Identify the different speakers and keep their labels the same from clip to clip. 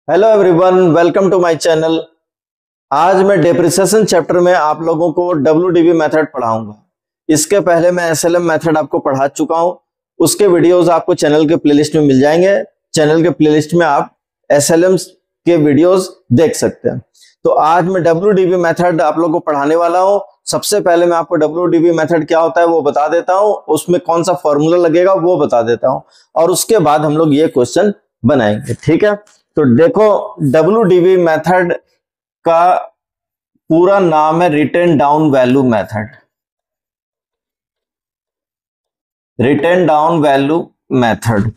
Speaker 1: Hello everyone, welcome to my channel. आज मैं depreciation chapter में आप लोगों को डब्ल्यूडीवी मेथड पढ़ाऊंगा। इसके पहले मैं एसएलएम मेथड आपको पढ़ा चुका हूं। उसके वीडियोस आपको चैनल के प्लेलिस्ट में मिल जाएंगे। चैनल के प्लेलिस्ट में आप एसएलएम के वीडियोस देख सकते हैं। तो आज मैं डब्ल्यूडीवी मेथड आप लोगों को पढ़ाने वाला हूं। सबसे पहले मैं आपको डब्ल्यूडीवी मेथड क्या होता है वो बता देता हूं, उसमें कौन सा फॉर्मूला लगेगा वो बता देता हूं, और उसके बाद हम लोग ये क्वेश्चन बनाएंगे। ठीक है, तो देखो डब्ल्यूडीवी मेथड का पूरा नाम है written down value method. Written down value method,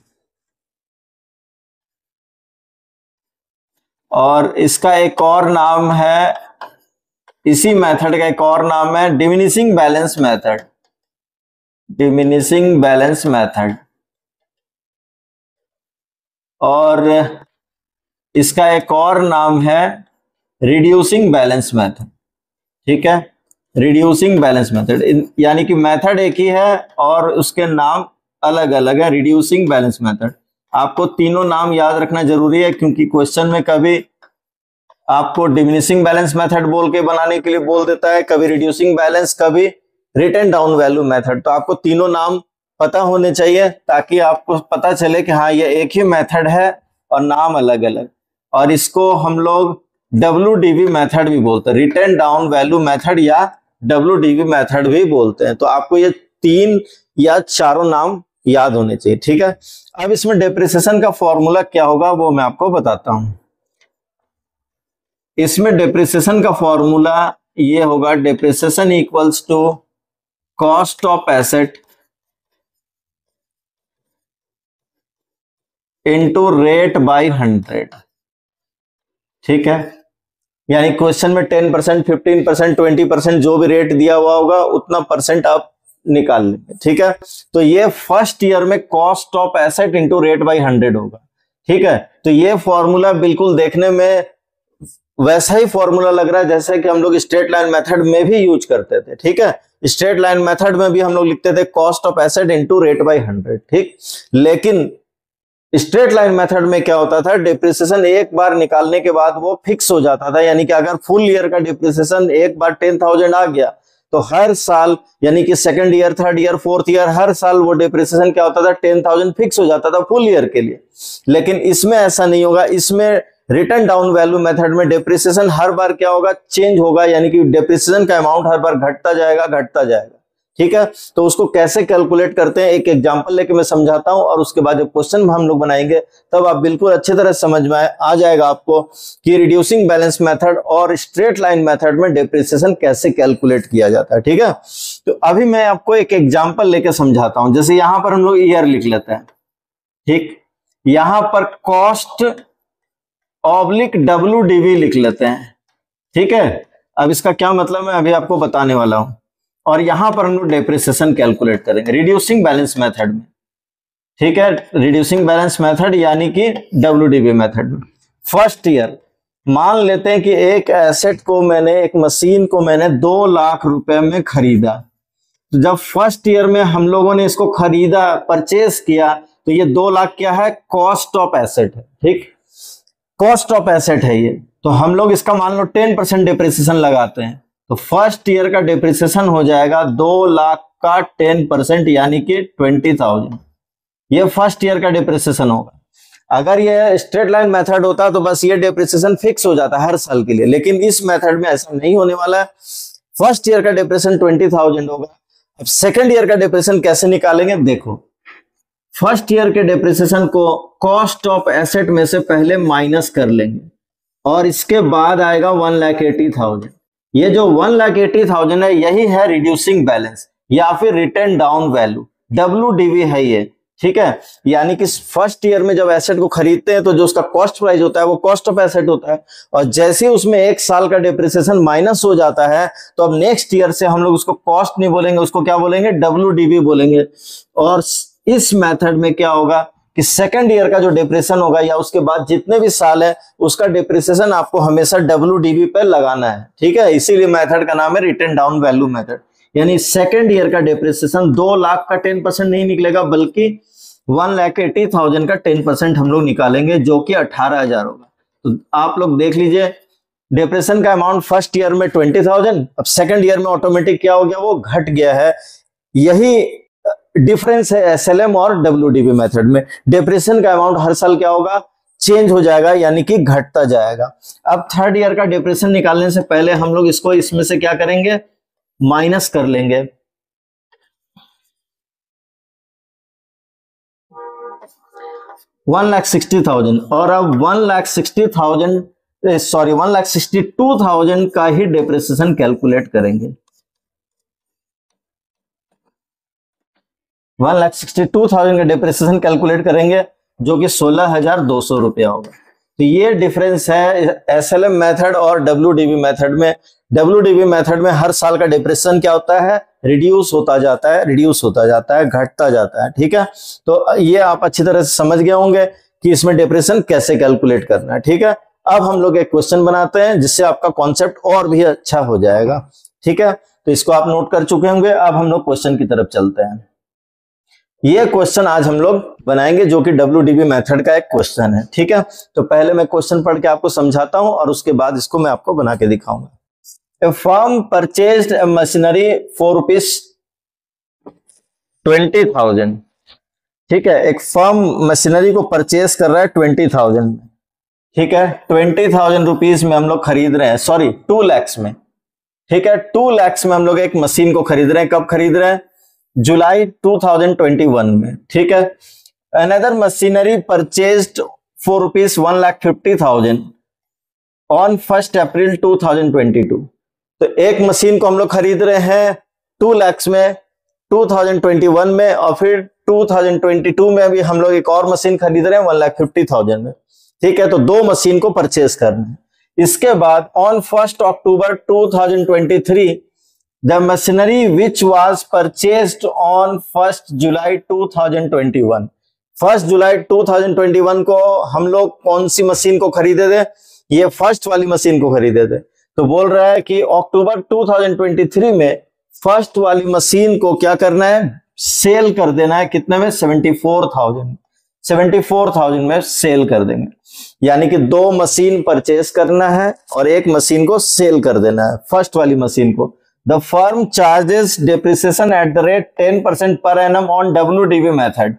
Speaker 1: और इसका एक और नाम है, इसी मेथड का एक और नाम है diminishing balance method. Diminishing balance method, और इसका एक और नाम है रिड्यूसिंग बैलेंस मेथड। ठीक है, रिड्यूसिंग बैलेंस मेथड, यानी कि मेथड एक ही है और उसके नाम अलग अलग है। रिड्यूसिंग बैलेंस मेथड, आपको तीनों नाम याद रखना जरूरी है, क्योंकि क्वेश्चन में कभी आपको डिमिनिशिंग बैलेंस मेथड बोल के बनाने के लिए बोल देता है, कभी रिड्यूसिंग बैलेंस, कभी रिटन डाउन वैल्यू मेथड। तो आपको तीनों नाम पता होने चाहिए ताकि आपको पता चले कि हाँ ये एक ही मेथड है और नाम अलग अलग। और इसको हम लोग डब्ल्यूडीवी मेथड भी बोलते हैं, रिटन डाउन वैल्यू मेथड या डब्ल्यूडीवी मेथड भी बोलते हैं। तो आपको ये तीन या चारों नाम याद होने चाहिए। ठीक है, अब इसमें डेप्रिसिएशन का फॉर्मूला क्या होगा वो मैं आपको बताता हूं। इसमें डेप्रिसिएशन का फॉर्मूला ये होगा, depreciation equals to cost of asset into rate by 100। ठीक है, यानी क्वेश्चन में 10%, 15%, 20% जो भी रेट दिया हुआ होगा उतना परसेंट आप निकाल लेंगे। ठीक है, तो ये फर्स्ट ईयर में cost of asset into rate by 100 होगा। ठीक है, तो ये फॉर्मूला बिल्कुल देखने में वैसा ही फॉर्मूला लग रहा है जैसे कि हम लोग स्ट्रेट लाइन मेथड में भी यूज करते थे। ठीक है, स्ट्रेट लाइन मेथड में भी हम लोग लिखते थे cost of asset into rate by 100। ठीक, लेकिन स्ट्रेट लाइन मेथड में क्या होता था, डिप्रिसिएशन एक बार निकालने के बाद वो फिक्स हो जाता था। यानी कि अगर फुल ईयर का डिप्रिसिएशन एक बार 10,000 आ गया तो हर साल, यानी कि second year, third year, fourth year, हर साल वो डिप्रिसिएशन क्या होता था, 10,000 फिक्स हो जाता था फुल ईयर के लिए। लेकिन इसमें ऐसा नहीं होगा। इसमें रिटन डाउन वैल्यू मेथड में डिप्रिसिएशन हर बार क्या होगा, चेंज होगा, यानी कि डिप्रिसिएशन का अमाउंट हर बार घटता जाएगा, घटता जाएगा। ठीक है, तो उसको कैसे कैलकुलेट करते हैं एक एग्जांपल लेके मैं समझाता हूं, और उसके बाद जब क्वेश्चन हम लोग बनाएंगे तब आप बिल्कुल अच्छी तरह समझ में आ जाएगा आपको कि रिड्यूसिंग बैलेंस मेथड और स्ट्रेट लाइन मेथड में डिप्रिसिएशन कैसे कैलकुलेट किया जाता है। ठीक है, तो अभी मैं आपको एक एग्जांपल लेके समझाता हूं। जैसे यहां पर हम लोग ईयर लिख लेते हैं। ठीक, यहां पर कॉस्ट ऑब्लिक डब्ल्यूडीवी लिख लेते हैं। ठीक है, अब इसका क्या मतलब है अभी आपको बताने वाला हूं। और यहां पर हम लोग डेप्रिसिएशन कैलकुलेट करेंगे रिड्यूसिंग बैलेंस मेथड में। ठीक है, रिड्यूसिंग बैलेंस मेथड यानी कि डब्ल्यूडीवी मेथड में। फर्स्ट ईयर मान लेते हैं कि एक एसेट को मैंने, एक मशीन को मैंने 2 लाख रुपए में खरीदा। तो जब फर्स्ट ईयर में हम लोगों ने इसको खरीदा, परचेस किया, तो ये 2 लाख क्या है, कॉस्ट ऑफ एसेट है। ठीक, कॉस्ट ऑफ एसेट है ये। तो हम लोग इसका मान लो 10% डिप्रिसिएशन लगाते हैं, तो फर्स्ट ईयर का डिप्रिसिएशन हो जाएगा 2 लाख का 10%, यानी कि 20,000। ये फर्स्ट ईयर का डिप्रिसिएशन होगा। अगर ये स्ट्रेट लाइन मेथड होता तो बस ये डिप्रिसिएशन फिक्स हो जाता हर साल के लिए, लेकिन इस मेथड में ऐसा नहीं होने वाला है। फर्स्ट ईयर का डिप्रिसिएशन 20,000 होगा। अब सेकेंड ईयर का डिप्रिसिएशन कैसे निकालेंगे, देखो फर्स्ट ईयर के डिप्रिसिएशन को कॉस्ट ऑफ एसेट में से पहले माइनस कर लेंगे, और इसके बाद आएगा 1,80,000। ये जो 1,80,000 है यही है रिड्यूसिंग बैलेंस या फिर रिटन डाउन वैल्यू, डब्ल्यूडीवी है ये। ठीक है, यानी कि फर्स्ट ईयर में जब एसेट को खरीदते हैं तो जो उसका कॉस्ट प्राइस होता है वो कॉस्ट ऑफ एसेट होता है, और जैसे ही उसमें एक साल का डिप्रिसिएशन माइनस हो जाता है तो अब नेक्स्ट ईयर से हम लोग उसको कॉस्ट नहीं बोलेंगे, उसको क्या बोलेंगे, डब्ल्यूडीवी बोलेंगे। और इस मेथड में क्या होगा कि सेकंड ईयर का जो डिप्रिसिएशन होगा या उसके बाद जितने भी साल है उसका डिप्रिसिएशन आपको हमेशा डब्ल्यूडीवी पे लगाना है। ठीक है, इसीलिए मेथड का नाम है रिटन डाउन वैल्यू मेथड। यानी सेकंड ईयर का डिप्रिसिएशन 2 लाख का 10% नहीं निकलेगा, बल्कि 1,80,000 का 10% हम लोग निकालेंगे, जो कि 18,000 होगा। तो आप लोग देख लीजिए, डिप्रेशन का अमाउंट फर्स्ट ईयर में 20,000, अब सेकंड ईयर में ऑटोमेटिक क्या हो गया, वो घट गया है। यही डिफरेंस है एसएलएम और डब्ल्यूडीबी मेथड में। डिप्रेशन का अमाउंट हर साल क्या होगा, चेंज हो जाएगा, यानी कि घटता जाएगा। अब थर्ड ईयर का डिप्रेशन निकालने से पहले हम लोग इसको इसमें से क्या करेंगे, माइनस कर लेंगे। $1,60,000 और अब 1,62,000 का ही डिप्रेसिएशन कैलकुलेट करेंगे। 1,62,000 का डिप्रेसिएशन कैलकुलेट करेंगे, जो कि 16,200 रुपया होगा। तो ये डिफरेंस है एसएलएम मेथड और डब्ल्यूडीबी मेथड में। डब्ल्यूडीबी मेथड में हर साल का डिप्रेशन क्या होता है, रिड्यूस होता जाता है, रिड्यूस होता जाता है, घटता जाता है। ठीक है, तो ये आप अच्छी तरह से समझ गए होंगे कि इसमें डिप्रेशन कैसे कैलकुलेट करना है। ठीक है, अब हम लोग एक क्वेश्चन बनाते हैं जिससे आपका कॉन्सेप्ट और भी अच्छा हो जाएगा। ठीक है, तो इसको आप नोट कर चुके होंगे। अब हम लोग क्वेश्चन की तरफ चलते हैं। ये क्वेश्चन आज हम लोग बनाएंगे जो कि डब्ल्यूडीबी मेथड का एक क्वेश्चन है। ठीक है, तो पहले मैं क्वेश्चन पढ़ के आपको समझाता हूं और उसके बाद इसको मैं आपको बना के दिखाऊंगा। A firm purchased a machinery for ₹20,000। ठीक है, एक फर्म मशीनरी को परचेज कर रहा है 20,000 में। ठीक है, 20,000 रुपीज में हम लोग खरीद रहे हैं, सॉरी 2 लाख में। ठीक है, 2 लाख में हम लोग एक मशीन को खरीद रहे हैं। कब खरीद रहे हैं, जुलाई 2021 में। ठीक है, another machinery purchased for ₹1,50,000 on 1 अप्रैल 2022। तो एक मशीन को हम लोग खरीद रहे हैं 2 लाख में 2021 में, और फिर 2022 में अभी हम लोग एक और मशीन खरीद रहे हैं 1,50,000 में। ठीक है, तो 2 मशीन को परचेज करना है। इसके बाद on 1 October 2023 the machinery which was purchased on 1 जुलाई 2021। 1 जुलाई 2021 को हम लोग कौन सी मशीन को खरीदे थे, ये फर्स्ट वाली मशीन को खरीदे थे। तो बोल रहा है कि अक्टूबर 2023 में फर्स्ट वाली मशीन को क्या करना है, सेल कर देना है। कितने में, 74,000 में सेल कर देंगे। यानी कि 2 मशीन परचेज करना है और एक मशीन को सेल कर देना है, फर्स्ट वाली मशीन को। The firm charges depreciation at the rate 10% per annum on WDB method.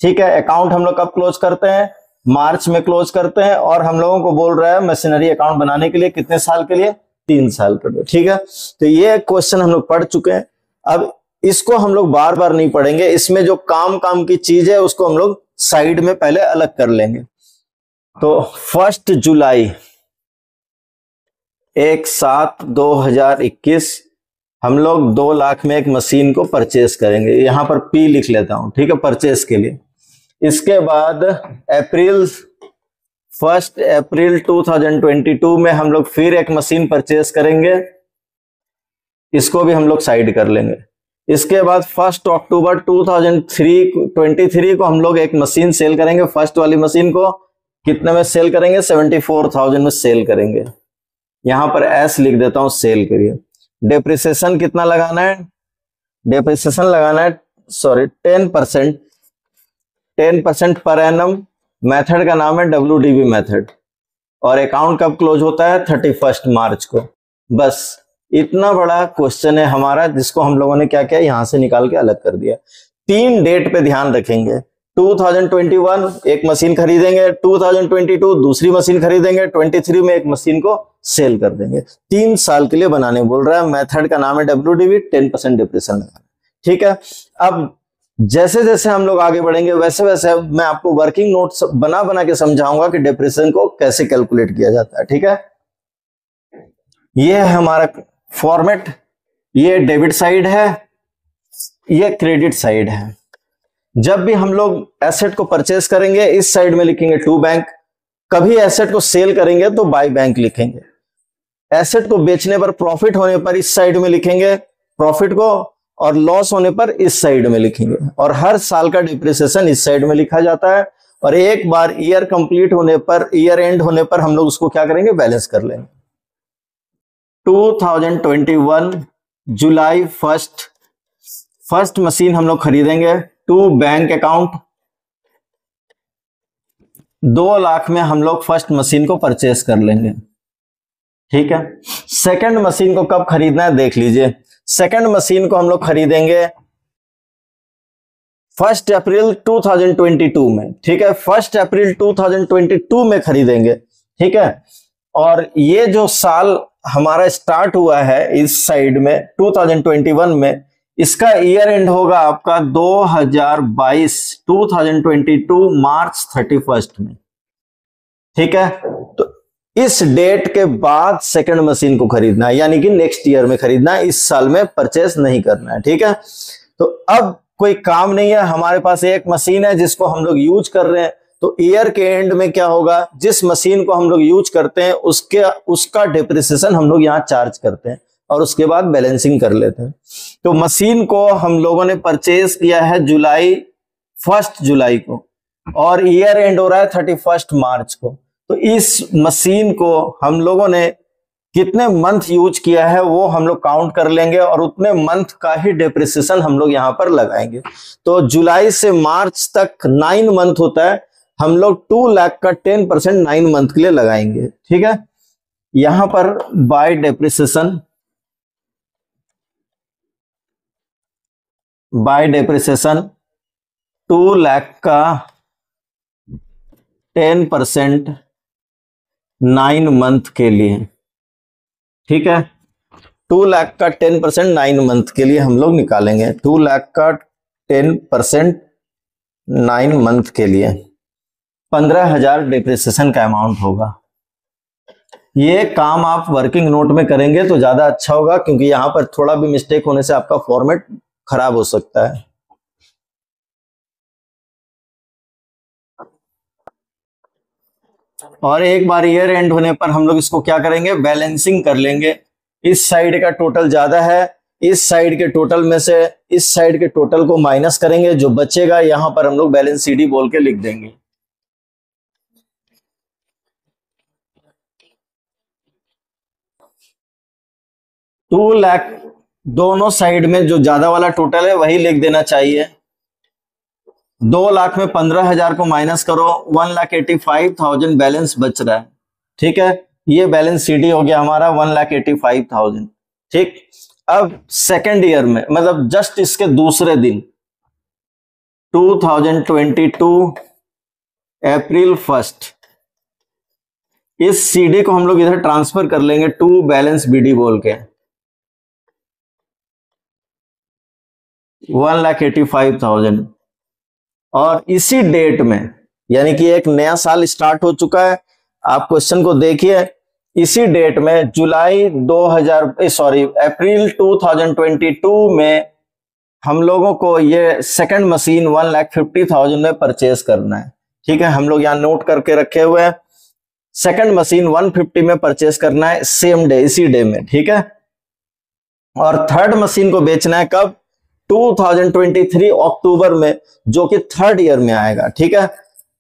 Speaker 1: ठीक है, अकाउंट हम लोग कब क्लोज करते हैं, मार्च में क्लोज करते हैं। और हम लोगों को बोल रहा है मशीनरी अकाउंट बनाने के लिए कितने साल के लिए, 3 साल के लिए। ठीक है, तो ये क्वेश्चन हम लोग पढ़ चुके हैं। अब इसको हम लोग बार बार नहीं पढ़ेंगे, इसमें जो काम की चीज है उसको हम लोग साइड में पहले अलग कर लेंगे। तो 1 जुलाई 1/7/2021 हम लोग 2 लाख में एक मशीन को परचेज करेंगे। यहां पर पी लिख लेता हूं, ठीक है, परचेज के लिए। इसके बाद 1 अप्रैल 2022 में हम लोग फिर एक मशीन परचेज करेंगे, इसको भी हम लोग साइड कर लेंगे। इसके बाद 1 अक्टूबर 2023 को हम लोग एक मशीन सेल करेंगे। फर्स्ट वाली मशीन को कितने में सेल करेंगे, 74,000 में सेल करेंगे। यहां पर एस लिख देता हूं, सेल करिए। डेप्रिसिएशन कितना लगाना है, डेप्रिसिएशन लगाना है 10% पर एनम। मेथड का नाम है डब्ल्यूडीबी मेथड और अकाउंट कब क्लोज होता है, 31 मार्च को। बस इतना बड़ा क्वेश्चन है हमारा, जिसको हम लोगों ने क्या किया, यहां से निकाल के अलग कर दिया। 3 डेट पे ध्यान रखेंगे। 2021 एक मशीन खरीदेंगे, 2022 दूसरी मशीन खरीदेंगे, 23 में एक मशीन को सेल कर देंगे। 3 साल के लिए बनाने बोल रहा है। मेथड का नाम है डब्ल्यूडीबी, 10% डिप्रेशन लगाना। ठीक है, अब जैसे जैसे हम लोग आगे बढ़ेंगे वैसे वैसे मैं आपको वर्किंग नोट्स बना बना के समझाऊंगा कि डिप्रेशन को कैसे कैलकुलेट किया जाता है। ठीक है, ये है हमारा फॉर्मेट। ये डेबिट साइड है, ये क्रेडिट साइड है। जब भी हम लोग एसेट को परचेज करेंगे इस साइड में लिखेंगे टू बैंक, कभी एसेट को सेल करेंगे तो बाय बैंक लिखेंगे। एसेट को बेचने पर प्रॉफिट होने पर इस साइड में लिखेंगे प्रॉफिट को, और लॉस होने पर इस साइड में लिखेंगे। और हर साल का डिप्रिसिएशन इस साइड में लिखा जाता है। और एक बार ईयर कंप्लीट होने पर, ईयर एंड होने पर हम लोग उसको क्या करेंगे, बैलेंस कर लेंगे। 2021 जुलाई 1 फर्स्ट मशीन हम लोग खरीदेंगे टू बैंक अकाउंट, 2 लाख में हम लोग फर्स्ट मशीन को परचेस कर लेंगे, ठीक है। सेकंड मशीन को कब खरीदना है देख लीजिए। सेकंड मशीन को हम लोग खरीदेंगे 1 अप्रैल 2022 में, ठीक है। 1 अप्रैल 2022 में खरीदेंगे, ठीक है। और ये जो साल हमारा स्टार्ट हुआ है इस साइड में 2021 में, इसका ईयर एंड होगा आपका 2022 मार्च 31 में, ठीक है। तो इस डेट के बाद सेकंड मशीन को खरीदना है, यानी कि नेक्स्ट ईयर में खरीदना है, इस साल में परचेस नहीं करना है, ठीक है। तो अब कोई काम नहीं है, हमारे पास एक मशीन है जिसको हम लोग यूज कर रहे हैं। तो ईयर के एंड में क्या होगा, जिस मशीन को हम लोग यूज करते हैं उसका डिप्रिसिएशन हम लोग यहाँ चार्ज करते हैं और उसके बाद बैलेंसिंग कर लेते हैं। तो मशीन को हम लोगों ने परचेज किया है 1 जुलाई को और ईयर एंड हो रहा है 31 मार्च को। तो इस मशीन को हम लोगों ने कितने मंथ यूज किया है वो हम लोग काउंट कर लेंगे और उतने मंथ का ही डिप्रिसिएशन हम लोग यहाँ पर लगाएंगे। तो जुलाई से मार्च तक 9 मंथ होता है, हम लोग 2 लाख का 10% 9 मंथ के लिए लगाएंगे, ठीक है। यहां पर बाय डिप्रिसिएशन 2 लाख का 10% 9 मंथ के लिए, ठीक है। 2 लाख का 10% 9 मंथ के लिए हम लोग निकालेंगे। 2 लाख का 10% 9 मंथ के लिए 15,000 डिप्रिसिएशन का अमाउंट होगा। ये काम आप वर्किंग नोट में करेंगे तो ज्यादा अच्छा होगा, क्योंकि यहां पर थोड़ा भी मिस्टेक होने से आपका फॉर्मेट खराब हो सकता है। और एक बार ईयर एंड होने पर हम लोग इसको क्या करेंगे, बैलेंसिंग कर लेंगे। इस साइड का टोटल ज्यादा है, इस साइड के टोटल में से इस साइड के टोटल को माइनस करेंगे, जो बचेगा यहां पर हम लोग बैलेंस सीडी बोल के लिख देंगे। टू लाख दोनों साइड में जो ज्यादा वाला टोटल है वही लिख देना चाहिए। 2 लाख में 15,000 को माइनस करो, 1,85,000 बैलेंस बच रहा है, ठीक है। ये बैलेंस सीडी हो गया हमारा 1,85,000, ठीक। अब सेकेंड ईयर में, मतलब जस्ट इसके दूसरे दिन 2022 अप्रैल 1, इस सीडी को हम लोग इधर ट्रांसफर कर लेंगे टू बैलेंस बीडी बोल के 1,85,000। और इसी डेट में, यानी कि एक नया साल स्टार्ट हो चुका है, आप क्वेश्चन को देखिए। इसी डेट में अप्रैल 2022 में हम लोगों को ये सेकंड मशीन 1,50,000 में परचेज करना है, ठीक है। हम लोग यहाँ नोट करके रखे हुए हैं, सेकंड मशीन 150 में परचेज करना है सेम डे, इसी डे में, ठीक है। और थर्ड मशीन को बेचना है कब, 2023 अक्टूबर में, जो कि थर्ड ईयर में आएगा, ठीक है।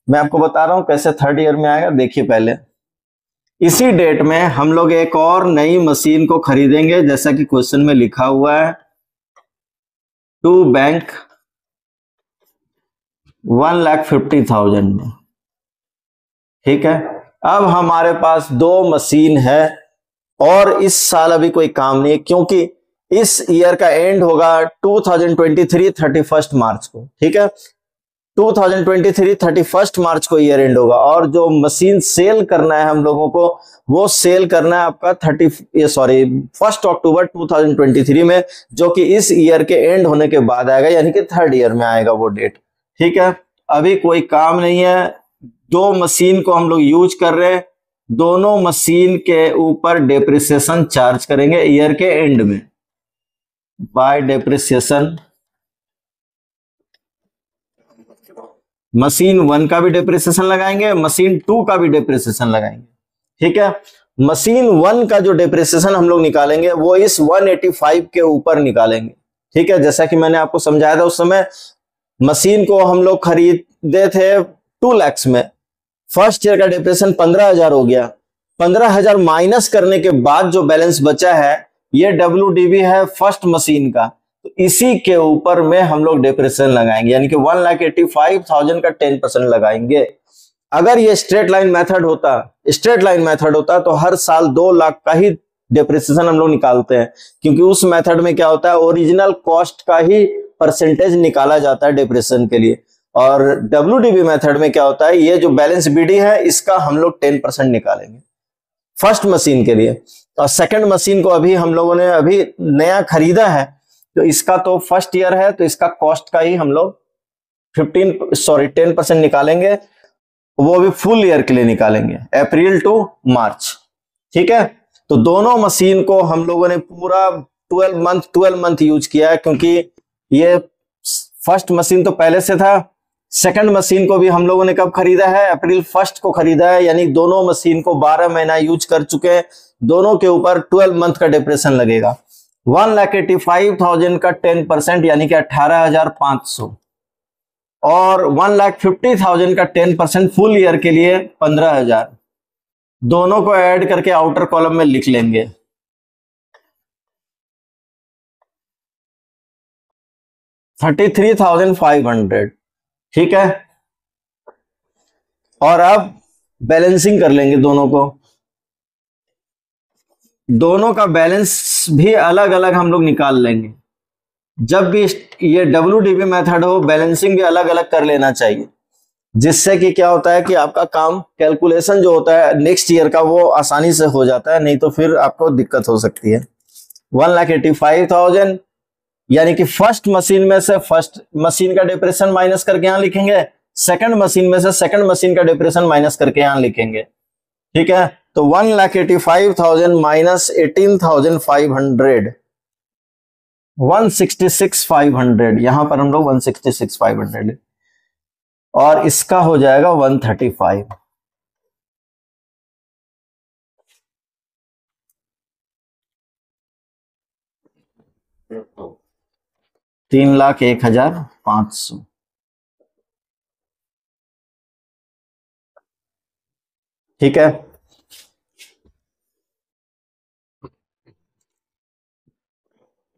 Speaker 1: मैं आपको बता रहा हूं कैसे थर्ड ईयर में आएगा, देखिए पहले। इसी डेट में हम लोग एक और नई मशीन को खरीदेंगे, जैसा कि क्वेश्चन में लिखा हुआ है, टू बैंक 1,50,000 में, ठीक है। अब हमारे पास 2 मशीन है और इस साल अभी कोई काम नहीं है, क्योंकि इस ईयर का एंड होगा 2023 31 मार्च को, ठीक है। 2023 31 मार्च को ईयर एंड होगा और जो मशीन सेल करना है हम लोगों को, वो सेल करना है आपका 1 अक्टूबर 2023 में, जो कि इस ईयर के एंड होने के बाद आएगा, यानी कि थर्ड ईयर में आएगा वो डेट, ठीक है। अभी कोई काम नहीं है, 2 मशीन को हम लोग यूज कर रहे हैं, दोनों मशीन के ऊपर डेप्रिसिएशन चार्ज करेंगे ईयर के एंड में बाय डेप्रिसिएशन। मशीन 1 का भी डेप्रिसिएशन लगाएंगे, मशीन 2 का भी डेप्रिसिएशन लगाएंगे, ठीक है। मशीन 1 का जो डेप्रिसिएशन हम लोग निकालेंगे वो इस 185 के ऊपर निकालेंगे, ठीक है। जैसा कि मैंने आपको समझाया था, उस समय मशीन को हम लोग खरीदे थे 2 लाख में, फर्स्ट ईयर का डेप्रिसिएशन 15,000 हो गया। 15,000 माइनस करने के बाद जो बैलेंस बचा है, ये WDV है फर्स्ट मशीन का, तो इसी के ऊपर में हम लोग डेप्रिसिएशन लगाएंगे, यानी कि 1,85,000 का 10% लगाएंगे। अगर ये स्ट्रेट लाइन मेथड होता तो हर साल 2 लाख का ही डेप्रिसिएशन हम लोग निकालते हैं, क्योंकि उस मेथड में क्या होता है, ओरिजिनल कॉस्ट का ही परसेंटेज निकाला जाता है डेप्रिसिएशन के लिए। और WDV मेथड में क्या होता है, ये जो बैलेंस BD है इसका हम लोग 10% निकालेंगे फर्स्ट मशीन के लिए। और सेकंड मशीन को अभी हम लोगों ने अभी नया खरीदा है, तो इसका तो फर्स्ट ईयर है, तो इसका कॉस्ट का ही हम लोग 10% निकालेंगे, वो भी फुल ईयर के लिए निकालेंगे, अप्रैल टू मार्च। ठीक है, तो दोनों मशीन को हम लोगों ने पूरा 12 मंथ यूज किया है, क्योंकि ये फर्स्ट मशीन तो पहले से था। सेकंड मशीन को भी हम लोगों ने कब खरीदा है, अप्रैल 1 को खरीदा है, यानी दोनों मशीन को 12 महीना यूज कर चुके हैं। दोनों के ऊपर 12 मंथ का डिप्रेशन लगेगा। 1,85,000 का 10% यानी कि 18,500 और 1,50,000 का 10% फुल ईयर के लिए 15,000। दोनों को ऐड करके आउटर कॉलम में लिख लेंगे। $33,500। ठीक है, और अब बैलेंसिंग कर लेंगे दोनों को। दोनों का बैलेंस भी अलग अलग हम लोग निकाल लेंगे। जब भी ये WDV मेथड हो, बैलेंसिंग भी अलग अलग कर लेना चाहिए, जिससे कि क्या होता है कि आपका काम कैलकुलेशन जो होता है नेक्स्ट ईयर का वो आसानी से हो जाता है, नहीं तो फिर आपको दिक्कत हो सकती है। 1,85,000 यानी कि फर्स्ट मशीन में से फर्स्ट मशीन का डिप्रेशन माइनस करके यहां लिखेंगे, सेकंड मशीन में से सेकंड मशीन का डिप्रेशन माइनस करके यहां लिखेंगे। ठीक है, तो 1,85,000 माइनस 18,500 166,500, यहां पर हम लोग 166,500 और इसका हो जाएगा 135। $3,01,500। ठीक है,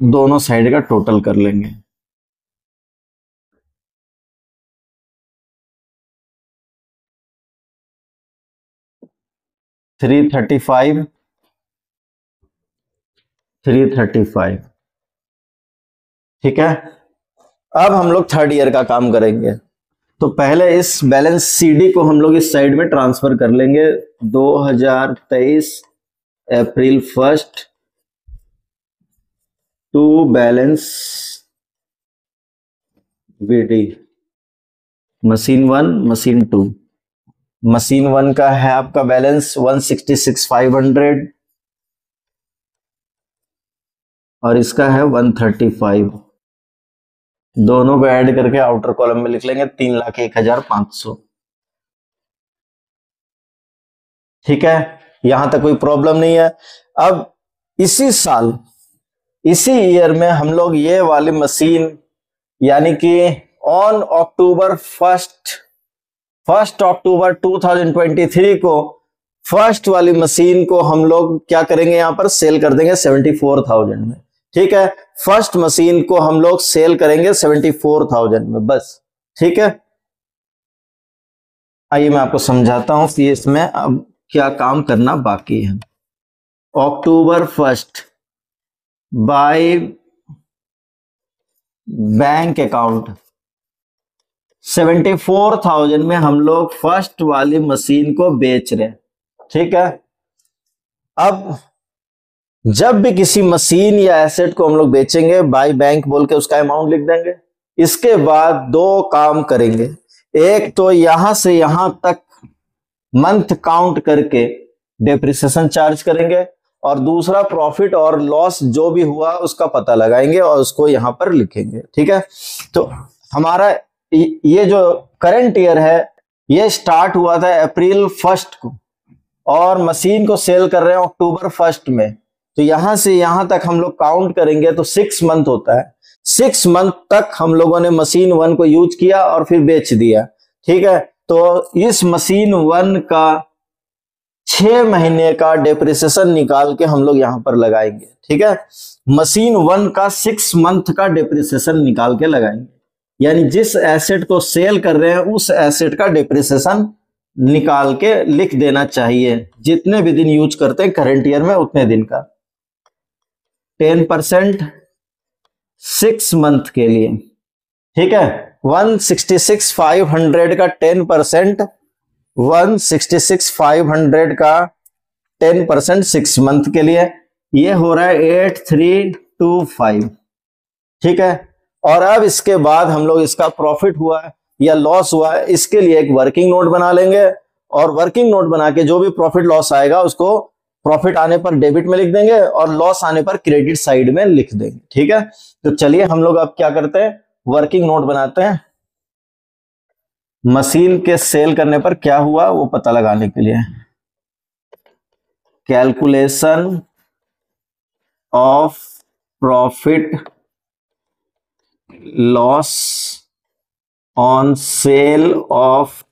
Speaker 1: दोनों साइड का टोटल कर लेंगे। $335 $335। ठीक है, अब हम लोग थर्ड ईयर का काम करेंगे। तो पहले इस बैलेंस CD को हम लोग इस साइड में ट्रांसफर कर लेंगे। 2023 April 1 to balance BD machine 1 machine 2। Machine 1 का है आपका बैलेंस 166,500 और इसका है 135। दोनों को ऐड करके आउटर कॉलम में लिख लेंगे 3,01,500। ठीक है, यहां तक कोई प्रॉब्लम नहीं है। अब इसी साल इसी ईयर में हम लोग ये वाली मशीन यानी कि ऑन अक्टूबर 1 अक्टूबर 2023 को फर्स्ट वाली मशीन को हम लोग क्या करेंगे, यहां पर सेल कर देंगे 74,000 में। ठीक है, फर्स्ट मशीन को हम लोग सेल करेंगे 74,000 में बस। ठीक है, आइए मैं आपको समझाता हूं कि इसमें अब क्या काम करना बाकी है। अक्टूबर 1 बाय बैंक अकाउंट 74,000 में हम लोग फर्स्ट वाली मशीन को बेच रहे हैं। ठीक है, अब जब भी किसी मशीन या एसेट को हम लोग बेचेंगे बाय बैंक बोल के उसका अमाउंट लिख देंगे। इसके बाद दो काम करेंगे, एक तो यहां से यहां तक मंथ काउंट करके डेप्रिसिएशन चार्ज करेंगे और दूसरा प्रॉफिट और लॉस जो भी हुआ उसका पता लगाएंगे और उसको यहां पर लिखेंगे। ठीक है, तो हमारा ये जो करंट ईयर है ये स्टार्ट हुआ था अप्रैल 1 को और मशीन को सेल कर रहे हैं अक्टूबर 1 में। तो यहां से यहां तक हम लोग काउंट करेंगे तो 6 मंथ होता है। 6 मंथ तक हम लोगों ने मशीन 1 को यूज किया और फिर बेच दिया। ठीक है, तो इस मशीन 1 का 6 महीने का डेप्रिसिएशन निकाल के हम लोग यहां पर लगाएंगे। ठीक है, मशीन 1 का 6 मंथ का डेप्रिसिएशन निकाल के लगाएंगे, यानी जिस एसेट को सेल कर रहे हैं उस एसेट का डेप्रिसिएशन निकाल के लिख देना चाहिए, जितने भी दिन यूज करते हैं करंट ईयर में उतने दिन का। 10% 6 मंथ के लिए, ठीक है। 166,500 का 10%, 166,500 का 10% 6 मंथ के लिए, ये हो रहा है 8325, ठीक है। और अब इसके बाद हम लोग इसका प्रॉफिट हुआ या लॉस हुआ इसके लिए एक वर्किंग नोट बना लेंगे, और वर्किंग नोट बना के जो भी प्रॉफिट लॉस आएगा उसको प्रॉफिट आने पर डेबिट में लिख देंगे और लॉस आने पर क्रेडिट साइड में लिख देंगे, ठीक है। तो चलिए हम लोग अब क्या करते हैं, वर्किंग नोट बनाते हैं। मशीन के सेल करने पर क्या हुआ वो पता लगाने के लिए, calculation of profit loss on sale of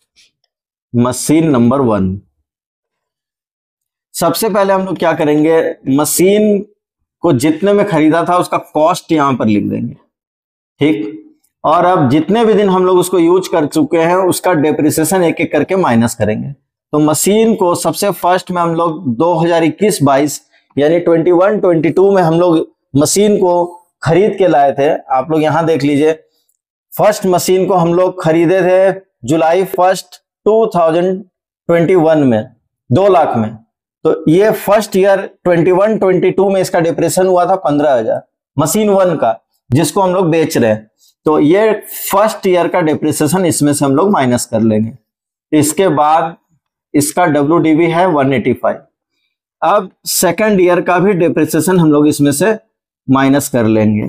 Speaker 1: machine number 1। सबसे पहले हम लोग क्या करेंगे, मशीन को जितने में खरीदा था उसका कॉस्ट यहां पर लिख देंगे, ठीक। और अब जितने भी दिन हम लोग उसको यूज कर चुके हैं उसका डेप्रिसिएशन एक एक करके माइनस करेंगे। तो मशीन को सबसे फर्स्ट में हम लोग 2021-22 यानी 21-22 में हम लोग मशीन को खरीद के लाए थे। आप लोग यहां देख लीजिए, फर्स्ट मशीन को हम लोग खरीदे थे जुलाई 1 2021 में 2 लाख में। तो ये फर्स्ट ईयर 21-22 में इसका डिप्रेशन हुआ था 15,000 मशीन 1 का, जिसको हम लोग बेच रहे हैं। तो ये फर्स्ट ईयर का डिप्रिसिएशन इसमें से हम लोग माइनस कर लेंगे। इसके बाद इसका WDV है 185। अब सेकंड ईयर का भी डिप्रिसिएशन हम लोग इसमें से माइनस कर लेंगे,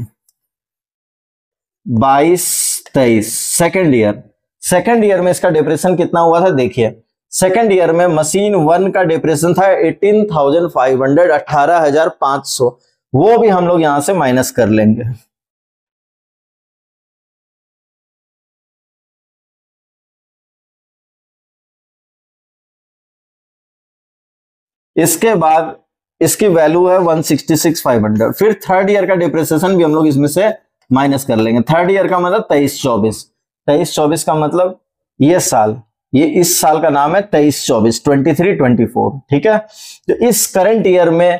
Speaker 1: 22-23 सेकंड ईयर में इसका डिप्रेशन कितना हुआ था देखिए। सेकंड ईयर में मशीन 1 का डिप्रेशन था 18,500 18,500, वो भी हम लोग यहां से माइनस कर लेंगे। इसके बाद इसकी वैल्यू है 166,500। फिर थर्ड ईयर का डिप्रिसिएशन भी हम लोग इसमें से माइनस कर लेंगे। थर्ड ईयर का मतलब 23-24 का मतलब ये साल, ये इस साल का नाम है 23-24 23-24, ठीक है। तो इस करंट ईयर में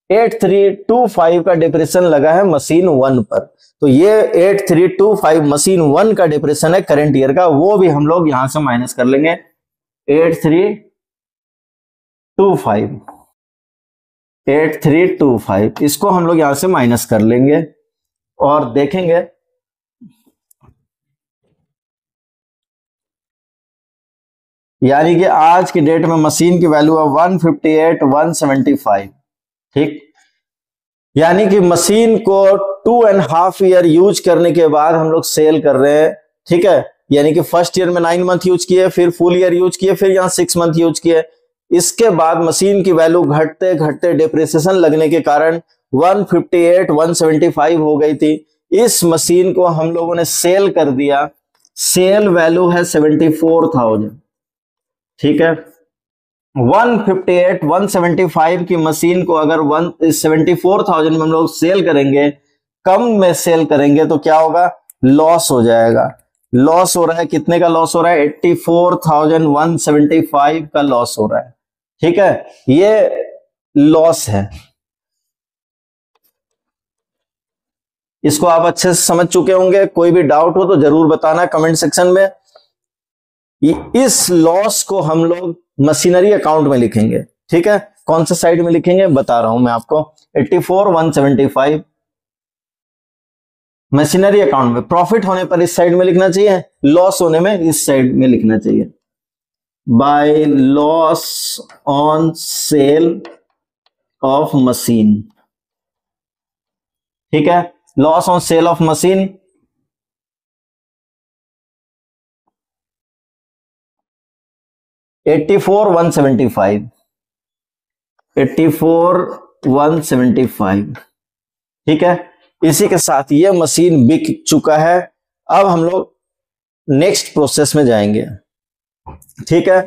Speaker 1: 8325 का डिप्रेशन लगा है मशीन 1 पर। तो ये 8325 मशीन 1 का डिप्रेशन है करंट ईयर का, वो भी हम लोग यहां से माइनस कर लेंगे 8325 इसको हम लोग यहां से माइनस कर लेंगे और देखेंगे यानी कि आज की डेट में मशीन की वैल्यू है 158,175, ठीक। यानी कि मशीन को 2.5 ईयर यूज करने के बाद हम लोग सेल कर रहे हैं, ठीक है। यानी कि फर्स्ट ईयर में 9 मंथ यूज किए, फिर फुल ईयर यूज किए, फिर यहाँ 6 मंथ यूज किए। इसके बाद मशीन की वैल्यू घटते घटते डिप्रिसिएशन लगने के कारण 158,175 हो गई थी। इस मशीन को हम लोगों ने सेल कर दिया, सेल वैल्यू है 74,000, ठीक है। 158,175 की मशीन को अगर 74,000 में हम लोग सेल करेंगे, कम में सेल करेंगे तो क्या होगा, लॉस हो जाएगा। लॉस हो रहा है, कितने का लॉस हो रहा है, 84,175 का लॉस हो रहा है, ठीक है। ये लॉस है, इसको आप अच्छे से समझ चुके होंगे। कोई भी डाउट हो तो जरूर बताना कमेंट सेक्शन में। इस लॉस को हम लोग मशीनरी अकाउंट में लिखेंगे, ठीक है। कौन सा साइड में लिखेंगे बता रहा हूं मैं आपको, 84,175 मशीनरी अकाउंट में। प्रॉफिट होने पर इस साइड में लिखना चाहिए, लॉस होने में इस साइड में लिखना चाहिए। By loss on sale of machine, ठीक है। Loss on sale of machine 84,175, ठीक है। इसी के साथ ये मशीन बिक चुका है। अब हम लोग नेक्स्ट प्रोसेस में जाएंगे, ठीक है।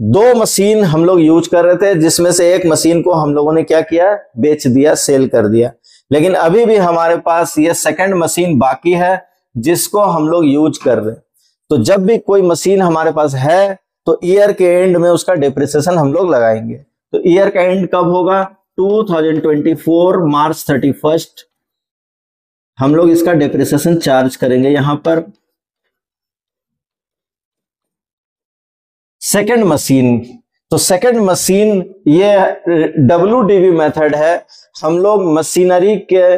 Speaker 1: 2 मशीन हम लोग यूज कर रहे थे, जिसमें से एक मशीन को हम लोगों ने क्या किया, बेच दिया, सेल कर दिया। लेकिन अभी भी हमारे पास ये सेकंड मशीन बाकी है जिसको हम लोग यूज कर रहे हैं। तो जब भी कोई मशीन हमारे पास है तो ईयर के एंड में उसका डिप्रिसिएशन हम लोग लगाएंगे। तो ईयर का एंड कब होगा? 2024 मार्च 31 हम लोग इसका डिप्रिसिएशन चार्ज करेंगे यहां पर। सेकंड मशीन, तो सेकंड मशीन ये WDV मेथड है, हम लोग मशीनरी के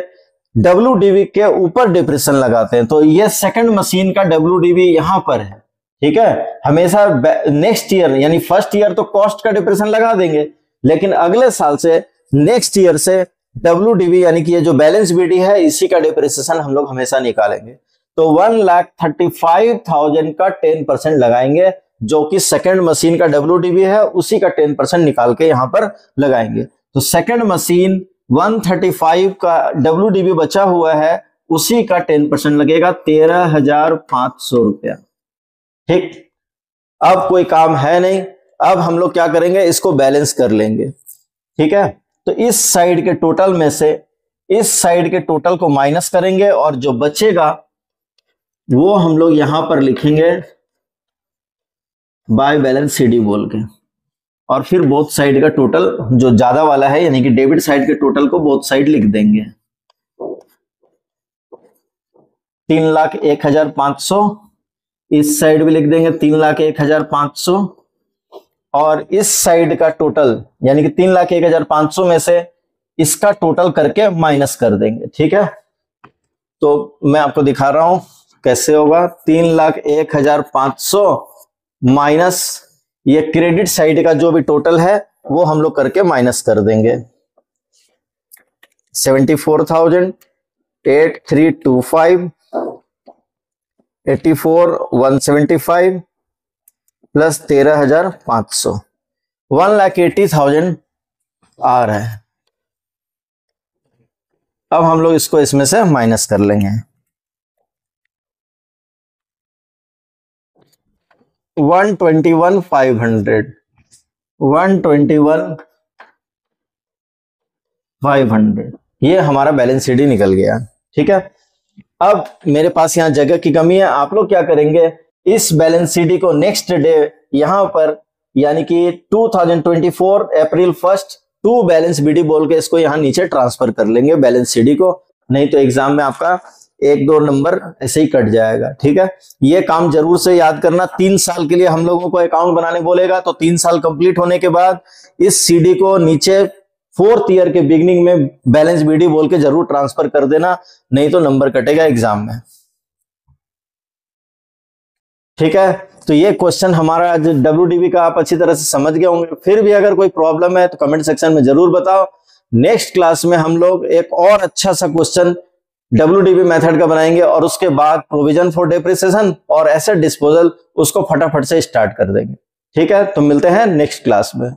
Speaker 1: WDV के ऊपर डिप्रेशन लगाते हैं। तो ये सेकंड मशीन का WDV यहां पर है, ठीक है। हमेशा नेक्स्ट ईयर यानी फर्स्ट ईयर तो कॉस्ट का डिप्रेशन लगा देंगे, लेकिन अगले साल से नेक्स्ट ईयर से WDV यानी कि ये जो बैलेंस बीडी है इसी का डिप्रिसिएशन हम लोग हमेशा निकालेंगे। तो 1,35,000 का 10% लगाएंगे, जो कि सेकंड मशीन का WDV है उसी का 10% निकाल के यहां पर लगाएंगे। तो सेकंड मशीन 135 का WDV बचा हुआ है उसी का 10% लगेगा 13,500 रुपया, ठीक। अब कोई काम है नहीं, अब हम लोग क्या करेंगे, इसको बैलेंस कर लेंगे, ठीक है। तो इस साइड के टोटल में से इस साइड के टोटल को माइनस करेंगे और जो बचेगा वो हम लोग यहां पर लिखेंगे बाय बैलेंस CD बोल के, और फिर बोथ साइड का टोटल जो ज्यादा वाला है यानी कि डेबिट साइड के टोटल को बोथ साइड लिख देंगे। 3,01,500 इस साइड भी लिख देंगे 3,01,500, और इस साइड का टोटल यानी कि 3,01,500 में से इसका टोटल करके माइनस कर देंगे, ठीक है। तो मैं आपको दिखा रहा हूं कैसे होगा। 3,01,500 माइनस ये क्रेडिट साइड का जो भी टोटल है वो हम लोग करके माइनस कर देंगे। 74,000, 84,175 प्लस 13,500, 1,80,000 आ रहा है। अब हम लोग इसको इसमें से माइनस कर लेंगे। 121,500 ये हमारा बैलेंस CD निकल गया, ठीक है। अब मेरे पास यहां जगह की कमी है, आप लोग क्या करेंगे, इस बैलेंस CD को नेक्स्ट डे यहां पर यानी कि 2024 अप्रैल 1 टू बैलेंस BD बोल के इसको यहां नीचे ट्रांसफर कर लेंगे बैलेंस CD को, नहीं तो एग्जाम में आपका 1-2 नंबर ऐसे ही कट जाएगा, ठीक है। ये काम जरूर से याद करना। 3 साल के लिए हम लोगों को अकाउंट बनाने बोलेगा, तो 3 साल कंप्लीट होने के बाद इस CD को नीचे 4th ईयर के बिगिनिंग में बैलेंस BD बोल के जरूर ट्रांसफर कर देना, नहीं तो नंबर कटेगा एग्जाम में, ठीक है। तो ये क्वेश्चन हमारा आज WDV का आप अच्छी तरह से समझ गए होंगे। फिर भी अगर कोई प्रॉब्लम है तो कमेंट सेक्शन में जरूर बताओ। नेक्स्ट क्लास में हम लोग एक और अच्छा सा क्वेश्चन WDV मेथड का बनाएंगे और उसके बाद प्रोविजन फॉर डेप्रिसिएशन और एसेट डिस्पोजल उसको फटाफट से स्टार्ट कर देंगे, ठीक है। तो मिलते हैं नेक्स्ट क्लास में।